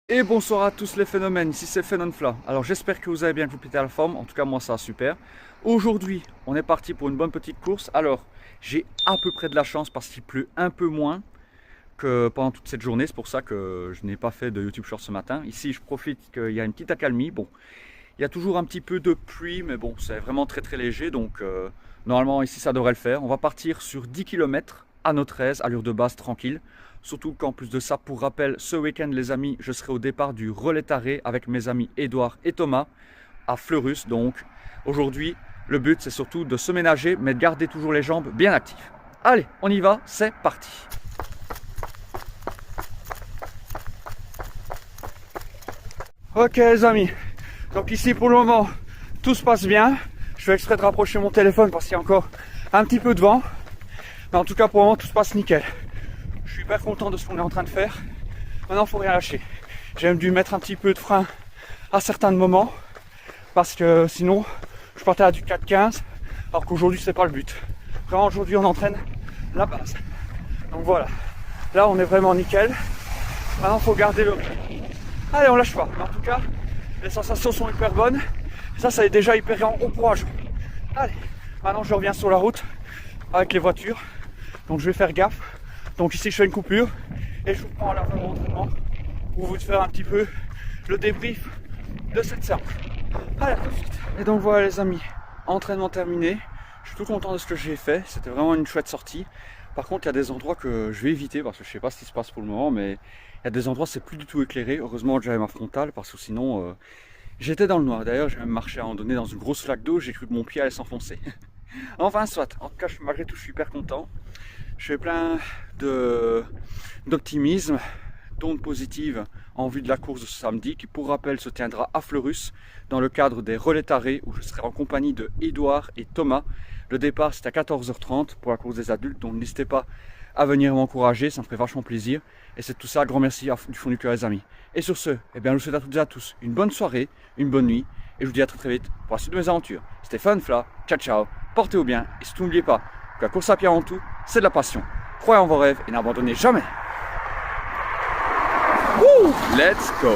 Et bonsoir à tous les phénomènes, ici c'est Phénonfla. Alors j'espère que vous avez bien, que vous pétez à la forme, en tout cas moi ça va super. Aujourd'hui on est parti pour une bonne petite course. Alors j'ai à peu près de la chance parce qu'il pleut un peu moins que pendant toute cette journée. C'est pour ça que je n'ai pas fait de YouTube Short ce matin. Ici je profite qu'il y a une petite accalmie. Bon, il y a toujours un petit peu de pluie mais bon c'est vraiment très léger. Donc normalement ici ça devrait le faire. On va partir sur 10 km à notre aise, allure de base tranquille. Surtout qu'en plus de ça, pour rappel, ce week-end les amis, je serai au départ du Relais Taré avec mes amis Edouard et Thomas à Fleurus. Donc aujourd'hui, le but c'est surtout de se ménager mais de garder toujours les jambes bien actives. Allez, on y va, c'est parti. Ok les amis, donc ici pour le moment, tout se passe bien. Je fais exprès de rapprocher mon téléphone parce qu'il y a encore un petit peu de vent. Mais en tout cas pour le moment, tout se passe nickel. Je suis hyper content de ce qu'on est en train de faire. Maintenant, il faut rien lâcher. J'ai même dû mettre un petit peu de frein à certains moments parce que sinon, je partais à du 4,15 alors qu'aujourd'hui, c'est pas le but. Vraiment, aujourd'hui, on entraîne la base. Donc voilà. Là, on est vraiment nickel. Maintenant, il faut garder le rythme. Allez, on lâche pas. Mais en tout cas, les sensations sont hyper bonnes. Et ça est déjà hyper en courage. Allez, maintenant, je reviens sur la route avec les voitures. Donc, je vais faire gaffe. Donc ici je fais une coupure et je vous prends à la fin de l'entraînement pour vous faire un petit peu le débrief de cette séance. Allez, à tout de suite. Et donc voilà les amis, entraînement terminé. Je suis tout content de ce que j'ai fait, c'était vraiment une chouette sortie. Par contre il y a des endroits que je vais éviter parce que je sais pas ce qui se passe pour le moment, mais il y a des endroits c'est plus du tout éclairé. Heureusement que j'avais ma frontale parce que sinon j'étais dans le noir. D'ailleurs j'ai même marché à un moment donné dans une grosse flaque d'eau, j'ai cru que mon pied allait s'enfoncer. Enfin soit, en tout cas malgré tout je suis hyper content. Je fais plein d'optimisme, d'ondes positives en vue de la course de ce samedi qui pour rappel se tiendra à Fleurus dans le cadre des Relais Tarés où je serai en compagnie de Edouard et Thomas. Le départ c'est à 14h30 pour la course des adultes, donc n'hésitez pas à venir m'encourager, ça me ferait vachement plaisir. Et c'est tout ça, grand merci du fond du cœur les amis. Et sur ce, eh bien, je vous souhaite à toutes et à tous une bonne soirée, une bonne nuit et je vous dis à très vite pour la suite de mes aventures. C'était Phénonfla, ciao ciao, portez-vous bien et surtout n'oubliez pas que la course à pied avant tout, c'est de la passion. Croyez en vos rêves et n'abandonnez jamais. Woo! Let's go!